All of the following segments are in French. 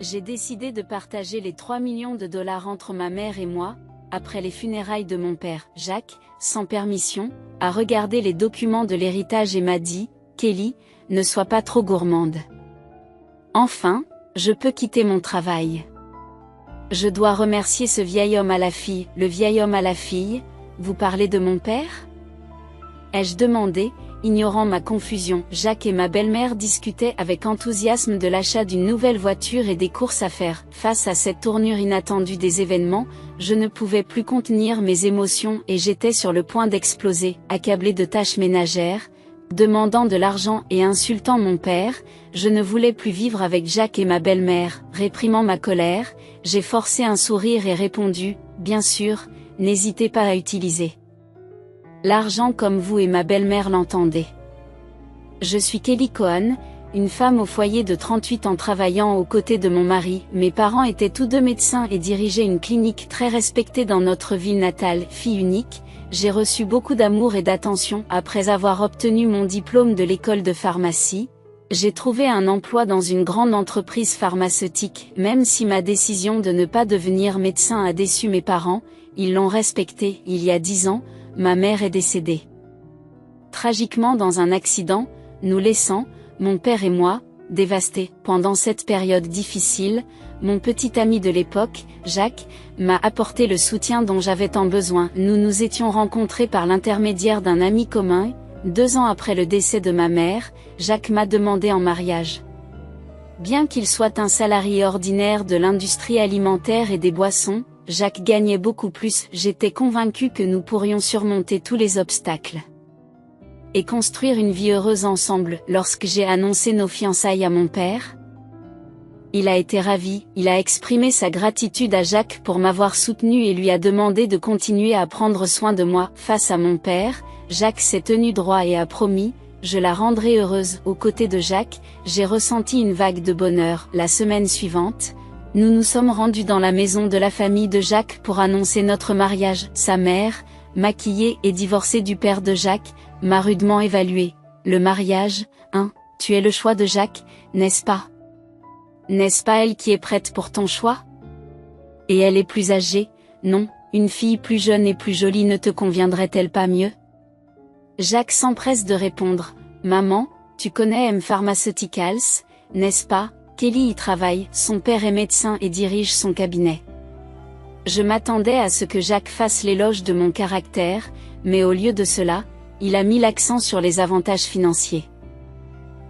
J'ai décidé de partager les 3 millions de dollars entre ma mère et moi, après les funérailles de mon père. Jacques, sans permission, a regardé les documents de l'héritage et m'a dit, « Kelly, ne sois pas trop gourmande. Enfin, je peux quitter mon travail. Je dois remercier ce vieil homme à la fille. » Le vieil homme à la fille, vous parlez de mon père ? Ai-je demandé, ignorant ma confusion. Jacques et ma belle-mère discutaient avec enthousiasme de l'achat d'une nouvelle voiture et des courses à faire. Face à cette tournure inattendue des événements, je ne pouvais plus contenir mes émotions et j'étais sur le point d'exploser. Accablé de tâches ménagères, demandant de l'argent et insultant mon père, je ne voulais plus vivre avec Jacques et ma belle-mère. Réprimant ma colère, j'ai forcé un sourire et répondu, « Bien sûr, n'hésitez pas à utiliser l'argent comme vous et ma belle-mère l'entendez. Je suis Kelly Cohen, une femme au foyer de 38 ans travaillant aux côtés de mon mari. Mes parents étaient tous deux médecins et dirigeaient une clinique très respectée dans notre ville natale. Fille unique, j'ai reçu beaucoup d'amour et d'attention. Après avoir obtenu mon diplôme de l'école de pharmacie, j'ai trouvé un emploi dans une grande entreprise pharmaceutique. Même si ma décision de ne pas devenir médecin a déçu mes parents, ils l'ont respectée. Il y a 10 ans, ma mère est décédée tragiquement dans un accident, nous laissant, mon père et moi, dévastés. Pendant cette période difficile, mon petit ami de l'époque, Jacques, m'a apporté le soutien dont j'avais tant besoin. Nous nous étions rencontrés par l'intermédiaire d'un ami commun. 2 ans après le décès de ma mère, Jacques m'a demandé en mariage. Bien qu'il soit un salarié ordinaire de l'industrie alimentaire et des boissons, Jacques gagnait beaucoup plus. J'étais convaincue que nous pourrions surmonter tous les obstacles et construire une vie heureuse ensemble. Lorsque j'ai annoncé nos fiançailles à mon père, il a été ravi. Il a exprimé sa gratitude à Jacques pour m'avoir soutenu et lui a demandé de continuer à prendre soin de moi. Face à mon père, Jacques s'est tenu droit et a promis, je la rendrai heureuse. Aux côtés de Jacques, j'ai ressenti une vague de bonheur. La semaine suivante, nous nous sommes rendus dans la maison de la famille de Jacques pour annoncer notre mariage. Sa mère, maquillée et divorcée du père de Jacques, m'a rudement évalué. Le mariage, hein, tu es le choix de Jacques, n'est-ce pas ? N'est-ce pas elle qui est prête pour ton choix ? Et elle est plus âgée, non, une fille plus jeune et plus jolie ne te conviendrait-elle pas mieux ? Jacques s'empresse de répondre, maman, tu connais M Pharmaceuticals, n'est-ce pas ? Kelly y travaille, son père est médecin et dirige son cabinet. Je m'attendais à ce que Jacques fasse l'éloge de mon caractère, mais au lieu de cela, il a mis l'accent sur les avantages financiers.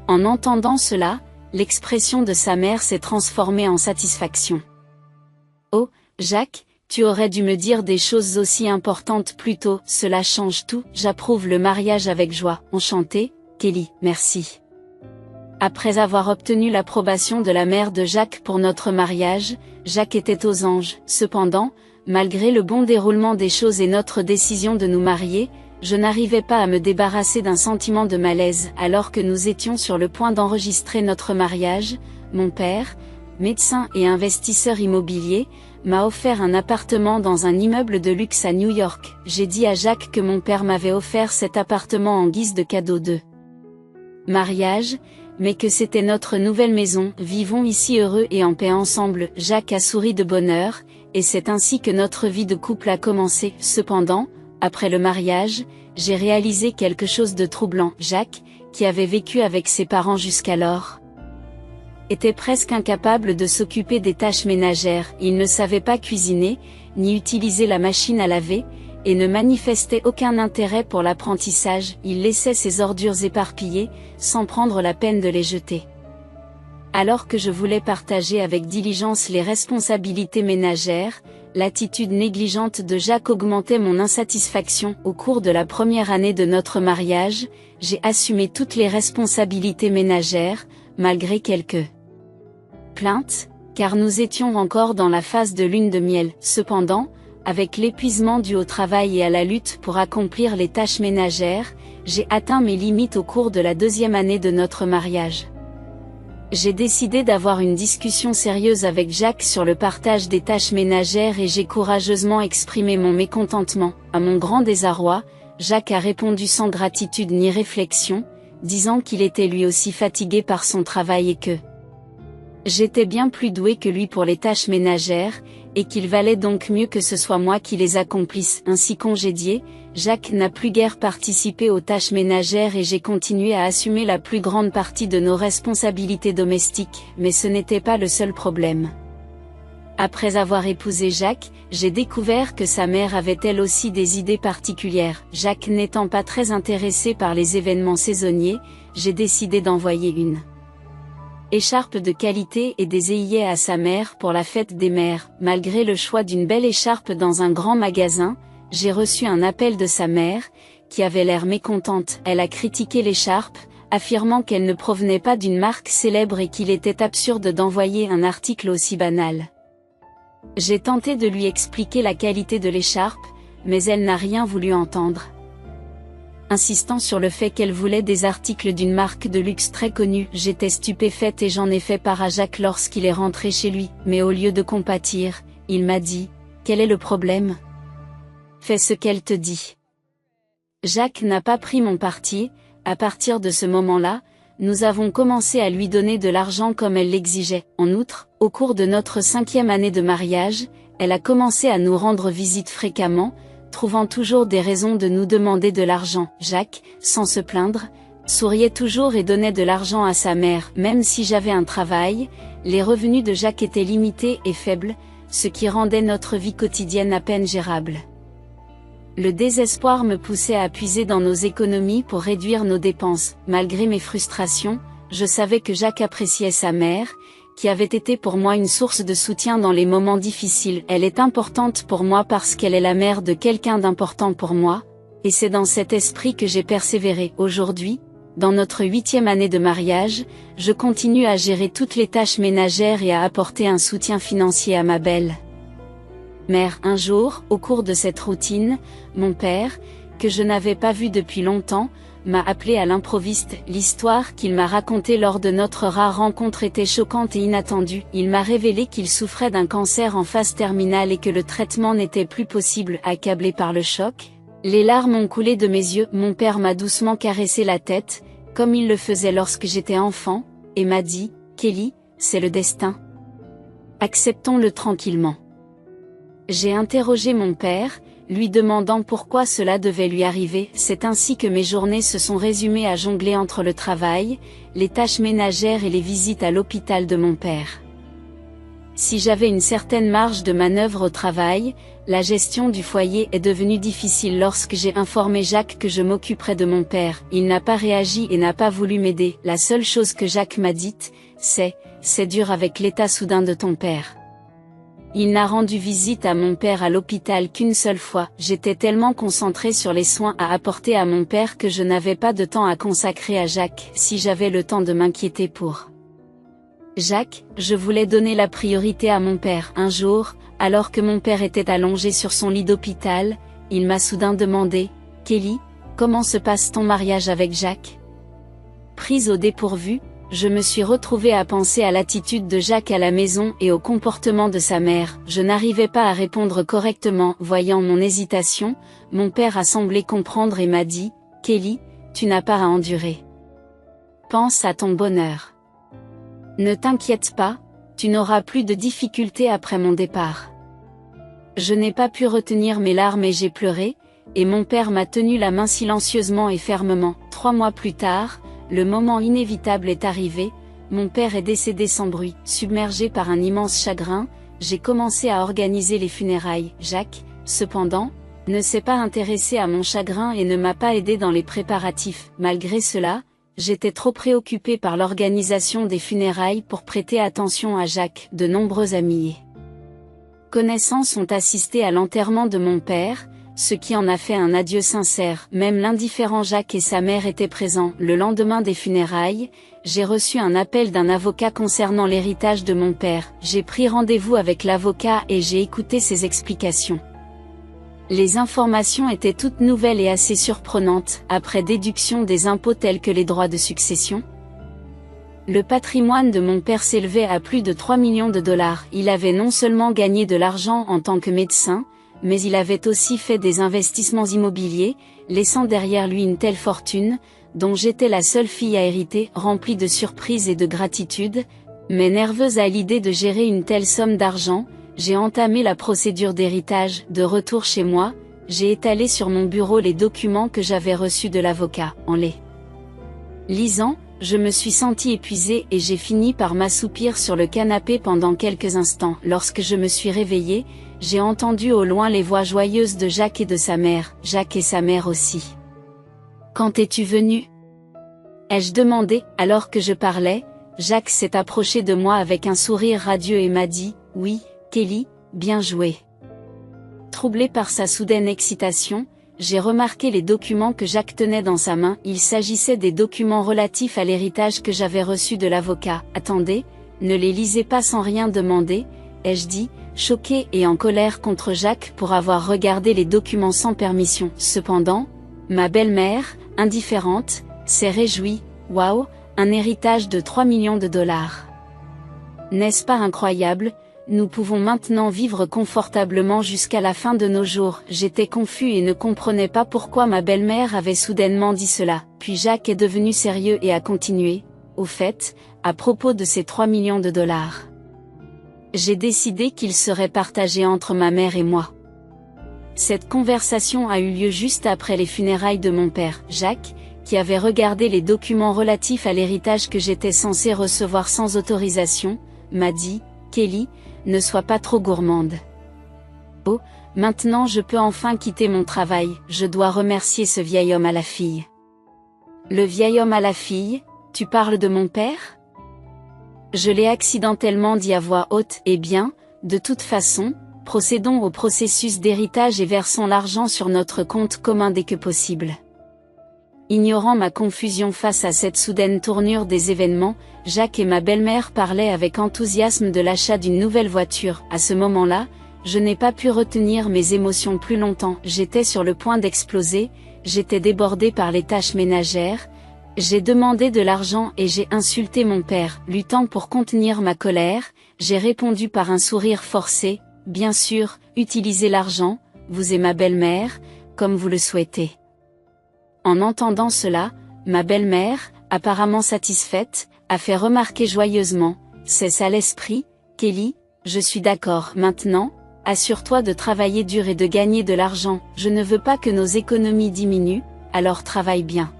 En entendant cela, l'expression de sa mère s'est transformée en satisfaction. Oh, Jacques, tu aurais dû me dire des choses aussi importantes plus tôt, cela change tout. J'approuve le mariage avec joie. Enchantée, Kelly, merci. Après avoir obtenu l'approbation de la mère de Jacques pour notre mariage, Jacques était aux anges. Cependant, malgré le bon déroulement des choses et notre décision de nous marier, je n'arrivais pas à me débarrasser d'un sentiment de malaise. Alors que nous étions sur le point d'enregistrer notre mariage, mon père, médecin et investisseur immobilier, m'a offert un appartement dans un immeuble de luxe à New York. J'ai dit à Jacques que mon père m'avait offert cet appartement en guise de cadeau de mariage, mais que c'était notre nouvelle maison. Vivons ici heureux et en paix ensemble. Jacques a souri de bonheur, et c'est ainsi que notre vie de couple a commencé. Cependant, après le mariage, j'ai réalisé quelque chose de troublant. Jacques, qui avait vécu avec ses parents jusqu'alors, était presque incapable de s'occuper des tâches ménagères. Il ne savait pas cuisiner, ni utiliser la machine à laver, et ne manifestait aucun intérêt pour l'apprentissage. Il laissait ses ordures éparpillées, sans prendre la peine de les jeter. Alors que je voulais partager avec diligence les responsabilités ménagères, l'attitude négligente de Jacques augmentait mon insatisfaction. Au cours de la première année de notre mariage, j'ai assumé toutes les responsabilités ménagères, malgré quelques plaintes, car nous étions encore dans la phase de lune de miel. Cependant, avec l'épuisement dû au travail et à la lutte pour accomplir les tâches ménagères, j'ai atteint mes limites au cours de la 2e année de notre mariage. J'ai décidé d'avoir une discussion sérieuse avec Jacques sur le partage des tâches ménagères et j'ai courageusement exprimé mon mécontentement. À mon grand désarroi, Jacques a répondu sans gratitude ni réflexion, disant qu'il était lui aussi fatigué par son travail et que J'étais bien plus douée que lui pour les tâches ménagères, et qu'il valait donc mieux que ce soit moi qui les accomplisse. Ainsi congédié, Jacques n'a plus guère participé aux tâches ménagères et j'ai continué à assumer la plus grande partie de nos responsabilités domestiques, mais ce n'était pas le seul problème. Après avoir épousé Jacques, j'ai découvert que sa mère avait elle aussi des idées particulières. Jacques n'étant pas très intéressé par les événements saisonniers, j'ai décidé d'envoyer une écharpe de qualité et des œillets à sa mère pour la fête des mères. Malgré le choix d'une belle écharpe dans un grand magasin, j'ai reçu un appel de sa mère, qui avait l'air mécontente. Elle a critiqué l'écharpe, affirmant qu'elle ne provenait pas d'une marque célèbre et qu'il était absurde d'envoyer un article aussi banal. J'ai tenté de lui expliquer la qualité de l'écharpe, mais elle n'a rien voulu entendre. Insistant sur le fait qu'elle voulait des articles d'une marque de luxe très connue, j'étais stupéfaite et j'en ai fait part à Jacques lorsqu'il est rentré chez lui, mais au lieu de compatir, il m'a dit « Quel est le problème ? Fais ce qu'elle te dit. » Jacques n'a pas pris mon parti. À partir de ce moment-là, nous avons commencé à lui donner de l'argent comme elle l'exigeait. En outre, au cours de notre 5e année de mariage, elle a commencé à nous rendre visite fréquemment, trouvant toujours des raisons de nous demander de l'argent. Jacques, sans se plaindre, souriait toujours et donnait de l'argent à sa mère. Même si j'avais un travail, les revenus de Jacques étaient limités et faibles, ce qui rendait notre vie quotidienne à peine gérable. Le désespoir me poussait à puiser dans nos économies pour réduire nos dépenses. Malgré mes frustrations, je savais que Jacques appréciait sa mère, qui avait été pour moi une source de soutien dans les moments difficiles. Elle est importante pour moi parce qu'elle est la mère de quelqu'un d'important pour moi, et c'est dans cet esprit que j'ai persévéré. Aujourd'hui, dans notre 8e année de mariage, je continue à gérer toutes les tâches ménagères et à apporter un soutien financier à ma belle mère. Un jour, au cours de cette routine, mon père, que je n'avais pas vu depuis longtemps, m'a appelé à l'improviste. L'histoire qu'il m'a racontée lors de notre rare rencontre était choquante et inattendue. Il m'a révélé qu'il souffrait d'un cancer en phase terminale et que le traitement n'était plus possible. Accablé par le choc, les larmes ont coulé de mes yeux. Mon père m'a doucement caressé la tête, comme il le faisait lorsque j'étais enfant, et m'a dit « Kelly, c'est le destin. Acceptons-le tranquillement. » J'ai interrogé mon père, lui demandant pourquoi cela devait lui arriver. C'est ainsi que mes journées se sont résumées à jongler entre le travail, les tâches ménagères et les visites à l'hôpital de mon père. Si j'avais une certaine marge de manœuvre au travail, la gestion du foyer est devenue difficile. Lorsque j'ai informé Jacques que je m'occuperais de mon père, il n'a pas réagi et n'a pas voulu m'aider. La seule chose que Jacques m'a dite, c'est dur avec l'état soudain de ton père. Il n'a rendu visite à mon père à l'hôpital qu'une seule fois. J'étais tellement concentrée sur les soins à apporter à mon père que je n'avais pas de temps à consacrer à Jacques. Si j'avais le temps de m'inquiéter pour Jacques, je voulais donner la priorité à mon père. Un jour, alors que mon père était allongé sur son lit d'hôpital, il m'a soudain demandé « Kelly, comment se passe ton mariage avec Jacques ?» Prise au dépourvu, je me suis retrouvée à penser à l'attitude de Jacques à la maison et au comportement de sa mère. Je n'arrivais pas à répondre correctement. Voyant mon hésitation, mon père a semblé comprendre et m'a dit « Kelly, tu n'as pas à endurer. Pense à ton bonheur. Ne t'inquiète pas, tu n'auras plus de difficultés après mon départ. » Je n'ai pas pu retenir mes larmes et j'ai pleuré, et mon père m'a tenu la main silencieusement et fermement. 3 mois plus tard, le moment inévitable est arrivé, mon père est décédé sans bruit. Submergé par un immense chagrin, j'ai commencé à organiser les funérailles. Jacques, cependant, ne s'est pas intéressé à mon chagrin et ne m'a pas aidé dans les préparatifs. Malgré cela, j'étais trop préoccupée par l'organisation des funérailles pour prêter attention à Jacques. De nombreux amis et connaissances ont assisté à l'enterrement de mon père, ce qui en a fait un adieu sincère. Même l'indifférent Jacques et sa mère étaient présents. Le lendemain des funérailles, j'ai reçu un appel d'un avocat concernant l'héritage de mon père. J'ai pris rendez-vous avec l'avocat et j'ai écouté ses explications. Les informations étaient toutes nouvelles et assez surprenantes. Après déduction des impôts tels que les droits de succession, le patrimoine de mon père s'élevait à plus de 3 millions de dollars. Il avait non seulement gagné de l'argent en tant que médecin, mais il avait aussi fait des investissements immobiliers, laissant derrière lui une telle fortune, dont j'étais la seule fille à hériter. Remplie de surprise et de gratitude, Mais nerveuse à l'idée de gérer une telle somme d'argent, j'ai entamé la procédure d'héritage. De retour chez moi, j'ai étalé sur mon bureau les documents que j'avais reçus de l'avocat. En les lisant, je me suis sentie épuisée et j'ai fini par m'assoupir sur le canapé pendant quelques instants. Lorsque je me suis réveillée, j'ai entendu au loin les voix joyeuses de Jacques et de sa mère, Jacques et sa mère aussi. « Quand es-tu venu ?» ai-je demandé, alors que je parlais. Jacques s'est approché de moi avec un sourire radieux et m'a dit « Oui, Kelly, bien joué. » Troublé par sa soudaine excitation, j'ai remarqué les documents que Jacques tenait dans sa main. Il s'agissait des documents relatifs à l'héritage que j'avais reçu de l'avocat. « Attendez, ne les lisez pas sans rien demander », ai-je dit, choquée et en colère contre Jacques pour avoir regardé les documents sans permission. Cependant, ma belle-mère, indifférente, s'est réjouie. « Waouh, un héritage de 3 millions de dollars. N'est-ce pas incroyable ? Nous pouvons maintenant vivre confortablement jusqu'à la fin de nos jours. » J'étais confus et ne comprenais pas pourquoi ma belle-mère avait soudainement dit cela. Puis Jacques est devenu sérieux et a continué. « Au fait, à propos de ces 3 millions de dollars. J'ai décidé qu'ils seraient partagés entre ma mère et moi. » Cette conversation a eu lieu juste après les funérailles de mon père. Jacques, qui avait regardé les documents relatifs à l'héritage que j'étais censé recevoir sans autorisation, m'a dit « Kelly, ne sois pas trop gourmande. Oh, maintenant je peux enfin quitter mon travail, je dois remercier ce vieil homme à la fille. » Le vieil homme à la fille, tu parles de mon père ? Je l'ai accidentellement dit à voix haute. Eh bien, de toute façon, procédons au processus d'héritage et versons l'argent sur notre compte commun dès que possible. Ignorant ma confusion face à cette soudaine tournure des événements, Jacques et ma belle-mère parlaient avec enthousiasme de l'achat d'une nouvelle voiture. À ce moment-là, je n'ai pas pu retenir mes émotions plus longtemps. J'étais sur le point d'exploser, j'étais débordée par les tâches ménagères, j'ai demandé de l'argent et j'ai insulté mon père. Luttant pour contenir ma colère, j'ai répondu par un sourire forcé, « Bien sûr, utilisez l'argent, vous et ma belle-mère, comme vous le souhaitez. » En entendant cela, ma belle-mère, apparemment satisfaite, a fait remarquer joyeusement, « C'est ça l'esprit, Kelly, je suis d'accord. Maintenant, assure-toi de travailler dur et de gagner de l'argent. Je ne veux pas que nos économies diminuent, alors travaille bien. »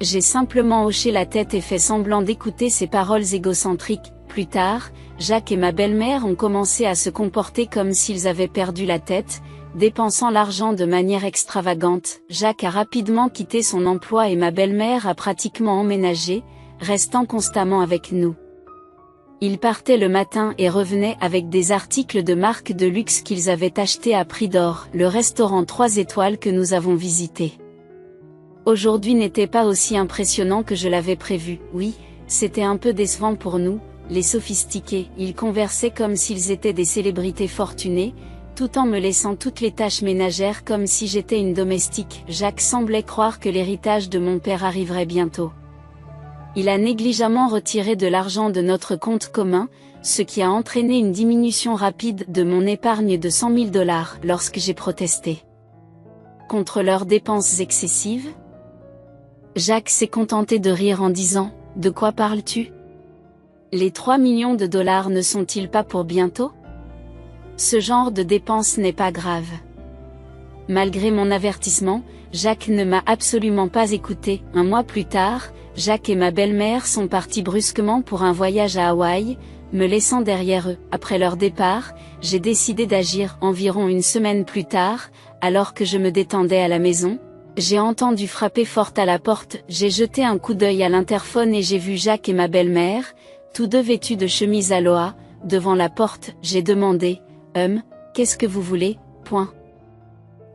J'ai simplement hoché la tête et fait semblant d'écouter ces paroles égocentriques. Plus tard, Jacques et ma belle-mère ont commencé à se comporter comme s'ils avaient perdu la tête, dépensant l'argent de manière extravagante. Jacques a rapidement quitté son emploi et ma belle-mère a pratiquement emménagé, restant constamment avec nous. Ils partaient le matin et revenaient avec des articles de marque de luxe qu'ils avaient achetés à prix d'or. Le restaurant 3 étoiles que nous avons visité aujourd'hui n'était pas aussi impressionnant que je l'avais prévu. Oui, c'était un peu décevant pour nous, les sophistiqués. Ils conversaient comme s'ils étaient des célébrités fortunées, tout en me laissant toutes les tâches ménagères comme si j'étais une domestique. Jacques semblait croire que l'héritage de mon père arriverait bientôt. Il a négligemment retiré de l'argent de notre compte commun, ce qui a entraîné une diminution rapide de mon épargne de 100 000 $ lorsque j'ai protesté contre leurs dépenses excessives. Jacques s'est contenté de rire en disant « De quoi parles-tu ? Les 3 millions de dollars ne sont-ils pas pour bientôt ? Ce genre de dépenses n'est pas grave. » Malgré mon avertissement, Jacques ne m'a absolument pas écouté. Un mois plus tard, Jacques et ma belle-mère sont partis brusquement pour un voyage à Hawaï, me laissant derrière eux. Après leur départ, j'ai décidé d'agir. Environ une semaine plus tard, alors que je me détendais à la maison, j'ai entendu frapper fort à la porte. J'ai jeté un coup d'œil à l'interphone et j'ai vu Jacques et ma belle-mère, tous deux vêtus de chemise aloha, devant la porte. J'ai demandé « Qu'est-ce que vous voulez ?»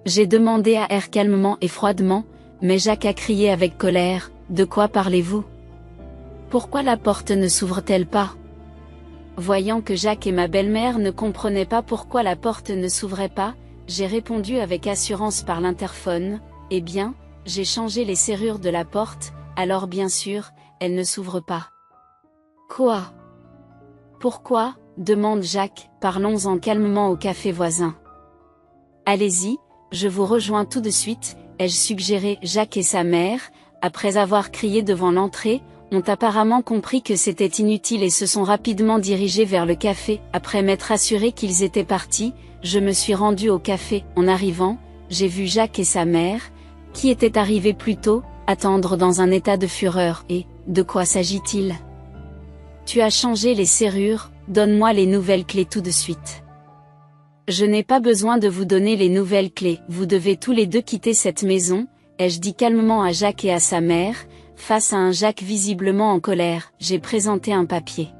J'ai demandé à air calmement et froidement, mais Jacques a crié avec colère « De quoi parlez-vous ? Pourquoi la porte ne s'ouvre-t-elle pas ?» Voyant que Jacques et ma belle-mère ne comprenaient pas pourquoi la porte ne s'ouvrait pas, j'ai répondu avec assurance par l'interphone « Eh bien, j'ai changé les serrures de la porte, alors bien sûr, elle ne s'ouvre pas. » Quoi ? Pourquoi ? Demande Jacques. Parlons-en calmement au café voisin. Allez-y, je vous rejoins tout de suite, ai-je suggéré. Jacques et sa mère, après avoir crié devant l'entrée, ont apparemment compris que c'était inutile et se sont rapidement dirigés vers le café. Après m'être assuré qu'ils étaient partis, je me suis rendu au café. En arrivant, j'ai vu Jacques et sa mère, qui étaient arrivés plus tôt, attendre dans un état de fureur. Et, de quoi s'agit-il? Tu as changé les serrures, donne-moi les nouvelles clés tout de suite. Je n'ai pas besoin de vous donner les nouvelles clés, vous devez tous les deux quitter cette maison, ai-je dit calmement à Jacques et à sa mère. Face à un Jacques visiblement en colère, j'ai présenté un papier.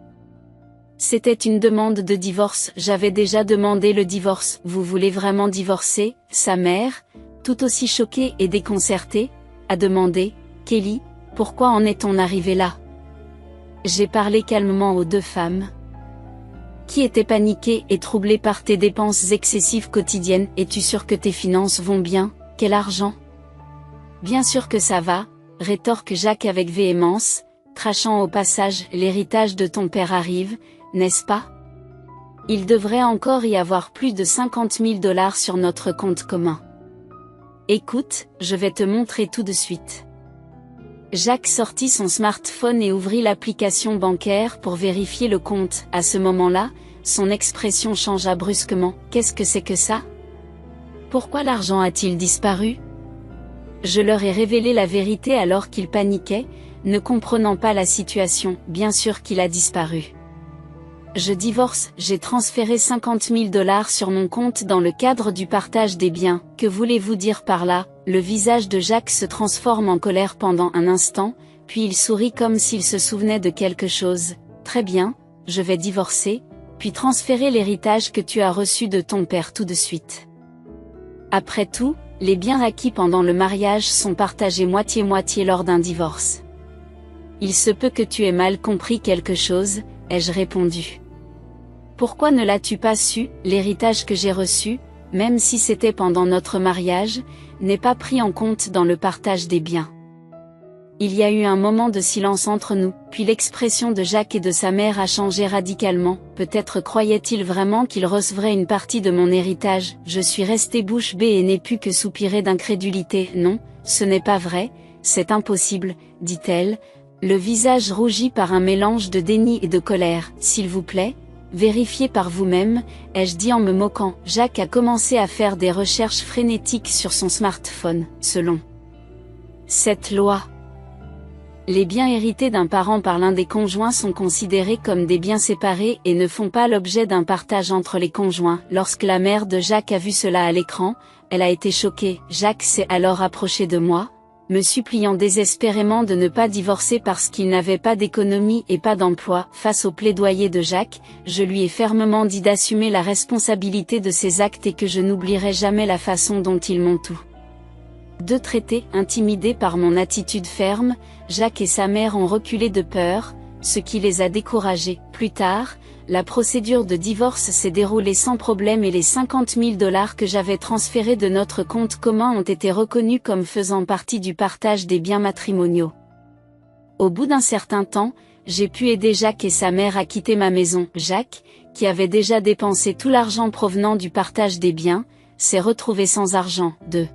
C'était une demande de divorce, j'avais déjà demandé le divorce. Vous voulez vraiment divorcer? Sa mère, tout aussi choquée et déconcertée, a demandé. Kelly, pourquoi en est-on arrivé là? J'ai parlé calmement aux deux femmes, qui étaient paniquées et troublées par tes dépenses excessives quotidiennes. Es-tu sûre que tes finances vont bien? Quel argent? Bien sûr que ça va, rétorque Jacques avec véhémence, crachant au passage. L'héritage de ton père arrive, n'est-ce pas? Il devrait encore y avoir plus de 50 000 $ sur notre compte commun. Écoute, je vais te montrer tout de suite. Jacques sortit son smartphone et ouvrit l'application bancaire pour vérifier le compte. À ce moment-là, son expression changea brusquement. Qu'est-ce que c'est que ça? Pourquoi l'argent a-t-il disparu? Je leur ai révélé la vérité alors qu'ils paniquaient, ne comprenant pas la situation. Bien sûr qu'il a disparu. Je divorce, j'ai transféré 50 000 $ sur mon compte dans le cadre du partage des biens. Que voulez-vous dire par là? Le visage de Jacques se transforme en colère pendant un instant, puis il sourit comme s'il se souvenait de quelque chose. Très bien, je vais divorcer, puis transférer l'héritage que tu as reçu de ton père tout de suite. Après tout, les biens acquis pendant le mariage sont partagés moitié-moitié lors d'un divorce. Il se peut que tu aies mal compris quelque chose, ai-je répondu. Pourquoi ne l'as-tu pas su? L'héritage que j'ai reçu, même si c'était pendant notre mariage, n'est pas pris en compte dans le partage des biens. Il y a eu un moment de silence entre nous, puis l'expression de Jacques et de sa mère a changé radicalement. Peut-être croyait-il vraiment qu'il recevrait une partie de mon héritage. Je suis restée bouche bée et n'ai pu que soupirer d'incrédulité. Non, ce n'est pas vrai, c'est impossible, dit-elle, le visage rougi par un mélange de déni et de colère. S'il vous plaît, vérifiez par vous-même, ai-je dit en me moquant. Jacques a commencé à faire des recherches frénétiques sur son smartphone. Selon cette loi, les biens hérités d'un parent par l'un des conjoints sont considérés comme des biens séparés et ne font pas l'objet d'un partage entre les conjoints. Lorsque la mère de Jacques a vu cela à l'écran, elle a été choquée. Jacques s'est alors approché de moi, me suppliant désespérément de ne pas divorcer parce qu'il n'avait pas d'économie et pas d'emploi. Face au plaidoyer de Jacques, je lui ai fermement dit d'assumer la responsabilité de ses actes et que je n'oublierai jamais la façon dont ils m'ont tout de traiter. Intimidés par mon attitude ferme, Jacques et sa mère ont reculé de peur, ce qui les a découragés. Plus tard, la procédure de divorce s'est déroulée sans problème et les 50 000 $ que j'avais transférés de notre compte commun ont été reconnus comme faisant partie du partage des biens matrimoniaux. Au bout d'un certain temps, j'ai pu aider Jacques et sa mère à quitter ma maison. Jacques, qui avait déjà dépensé tout l'argent provenant du partage des biens, s'est retrouvé sans argent. De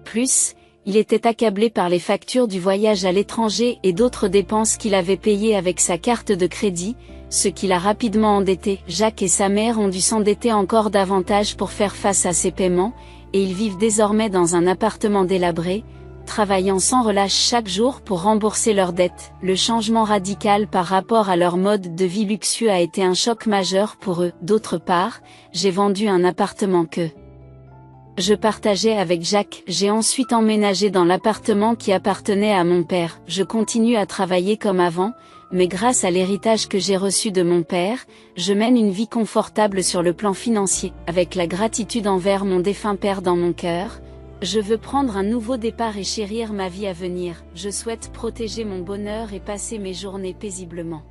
plus, il était accablé par les factures du voyage à l'étranger et d'autres dépenses qu'il avait payées avec sa carte de crédit, ce qui l'a rapidement endetté. Jacques et sa mère ont dû s'endetter encore davantage pour faire face à ces paiements, et ils vivent désormais dans un appartement délabré, travaillant sans relâche chaque jour pour rembourser leurs dettes. Le changement radical par rapport à leur mode de vie luxueux a été un choc majeur pour eux. D'autre part, j'ai vendu un appartement que je partageais avec Jacques. J'ai ensuite emménagé dans l'appartement qui appartenait à mon père. Je continue à travailler comme avant, mais grâce à l'héritage que j'ai reçu de mon père, je mène une vie confortable sur le plan financier. Avec la gratitude envers mon défunt père dans mon cœur, je veux prendre un nouveau départ et chérir ma vie à venir. Je souhaite protéger mon bonheur et passer mes journées paisiblement.